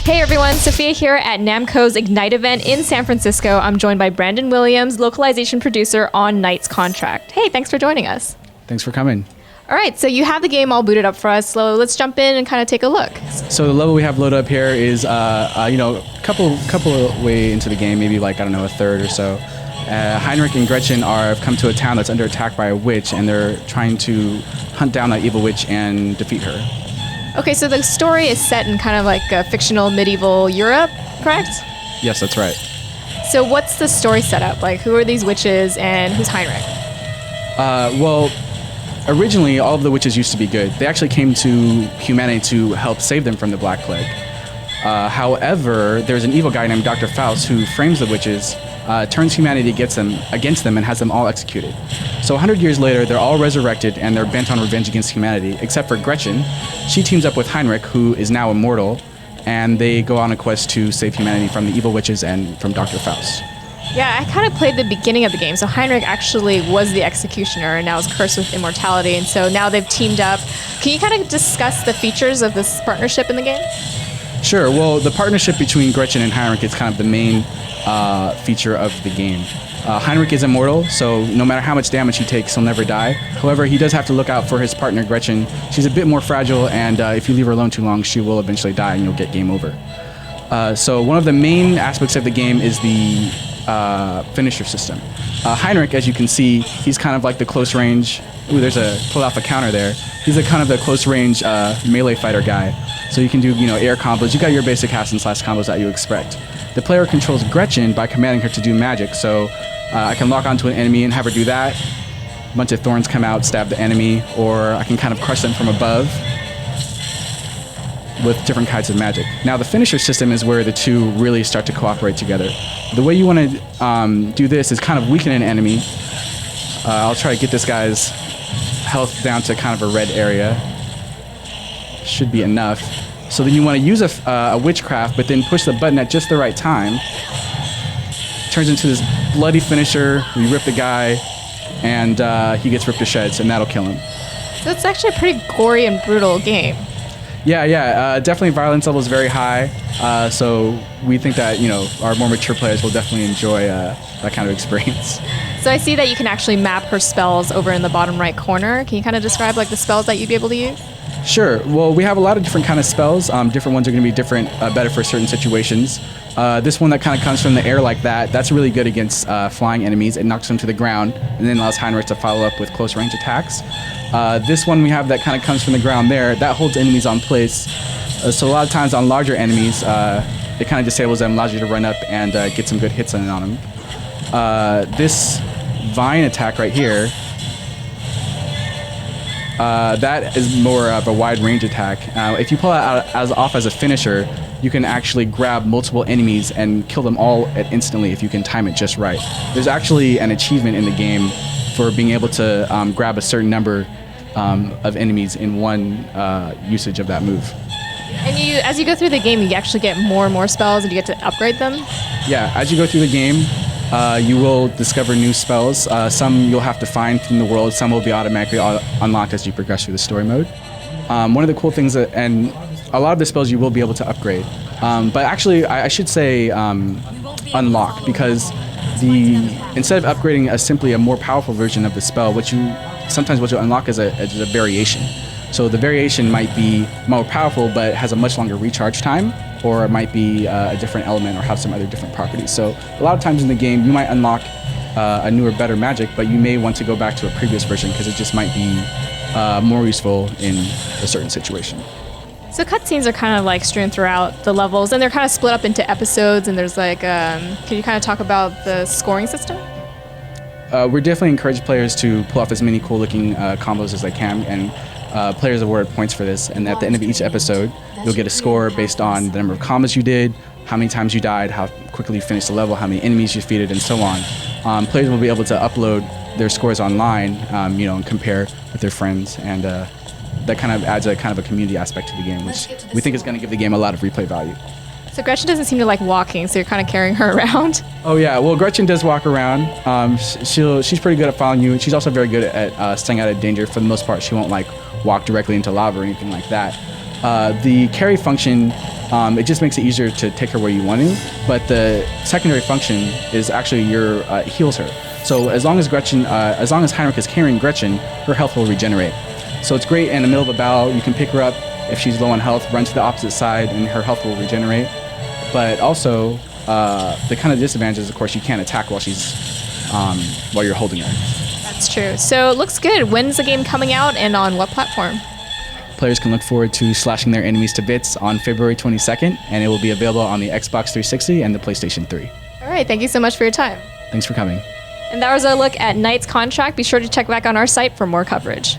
Hey everyone, Sophia here at Namco's Ignite event in San Francisco. I'm joined by Brandon Williams, localization producer on Knights Contract. Hey, thanks for joining us. Thanks for coming. All right, so you have the game all booted up for us, so let's jump in and kind of take a look. So the level we have loaded up here is, a couple way into the game, maybe like, a third or so. Heinrich and Gretchen have come to a town that's under attack by a witch, and they're trying to hunt down that evil witch and defeat her. Okay, so the story is set in kind of like a fictional medieval Europe, correct? Yes, that's right. So what's the story setup? Like, who are these witches and who's Heinrich? Well, originally all of the witches used to be good. They actually came to humanity to help save them from the Black Plague. However, there's an evil guy named Dr. Faust who frames the witches, turns humanity against them, and has them all executed. So 100 years later, they're all resurrected, and they're bent on revenge against humanity, except for Gretchen. She teams up with Heinrich, who is now immortal, and they go on a quest to save humanity from the evil witches and from Dr. Faust. Yeah, I kind of played the beginning of the game. So Heinrich actually was the executioner and now is cursed with immortality, and so now they've teamed up. Can you kind of discuss the features of this partnership in the game? Sure. Well, the partnership between Gretchen and Heinrich is kind of the main feature of the game. Heinrich is immortal, so no matter how much damage he takes, he'll never die. However, he does have to look out for his partner, Gretchen. She's a bit more fragile, and if you leave her alone too long, she will eventually die, and you'll get game over. So one of the main aspects of the game is the finisher system. Heinrich, as you can see, he's kind of like the close range. Ooh, there's a pull off a counter there. He's kind of the close range melee fighter guy. So you can do air combos. You got your basic hack and slash combos that you expect. The player controls Gretchen by commanding her to do magic. So I can lock onto an enemy and have her do that. A bunch of thorns come out, stab the enemy, or I can kind of crush them from above with different kinds of magic. Now the finisher system is where the two really start to cooperate together. The way you want to do this is kind of weaken an enemy. I'll try to get this guy's health down to kind of a red area. Should be enough. So then you want to use a witchcraft, but then push the button at just the right time. Turns into this bloody finisher. We rip the guy, and he gets ripped to shreds, and that'll kill him. So it's actually a pretty gory and brutal game. Yeah. Definitely violence level is very high. So we think that our more mature players will definitely enjoy that kind of experience. So I see that you can actually map her spells over in the bottom right corner. Can you kind of describe like the spells that you'd be able to use? Sure. Well, we have a lot of different kind of spells. Different ones are going to be different, better for certain situations. This one that kind of comes from the air like that's really good against flying enemies. It knocks them to the ground and then allows Heinrich to follow up with close range attacks. This one we have that kind of comes from the ground there. That holds enemies on place. So a lot of times on larger enemies, it kind of disables them, allows you to run up and get some good hits on them. This vine attack right here, that is more of a wide range attack. If you pull it out off as a finisher, you can actually grab multiple enemies and kill them all instantly if you can time it just right. There's actually an achievement in the game for being able to grab a certain number of enemies in one usage of that move. And as you go through the game, you actually get more and more spells, and you get to upgrade them? Yeah, as you go through the game, you will discover new spells. Some you'll have to find in the world. Some will be automatically unlocked as you progress through the story mode. One of the cool things, and a lot of the spells you will be able to upgrade. But actually, I should say unlock, because instead of upgrading simply a more powerful version of the spell, what you unlock is a variation. So the variation might be more powerful, but has a much longer recharge time, or it might be a different element or have some other different properties. So a lot of times in the game, you might unlock a newer, better magic, but you may want to go back to a previous version because it just might be more useful in a certain situation. So cutscenes are kind of like strewn throughout the levels, and they're kind of split up into episodes, and there's like, can you kind of talk about the scoring system? We definitely encourage players to pull off as many cool looking combos as they can, and players award points for this. And at the end of each episode, you'll get a score based on the number of combos you did, how many times you died, how quickly you finished the level, how many enemies you defeated, and so on. Players will be able to upload their scores online, and compare with their friends, and that kind of adds a community aspect to the game, which we think is going to give the game a lot of replay value. So Gretchen doesn't seem to like walking, so you're kind of carrying her around. Oh yeah, well Gretchen does walk around. She's pretty good at following you. She's also very good at staying out of danger. For the most part, she won't like walk directly into lava or anything like that. The carry function It just makes it easier to take her where you want to. But the secondary function is actually heals her. So as long as Heinrich is carrying Gretchen, her health will regenerate. So it's great in the middle of a battle. You can pick her up if she's low on health, run to the opposite side, and her health will regenerate. But also, the kind of disadvantage is, of course, you can't attack while you're holding her. That's true. So it looks good. When's the game coming out and on what platform? Players can look forward to slashing their enemies to bits on February 22nd, and it will be available on the Xbox 360 and the PlayStation 3. All right. Thank you so much for your time. Thanks for coming. And that was our look at Knights Contract. Be sure to check back on our site for more coverage.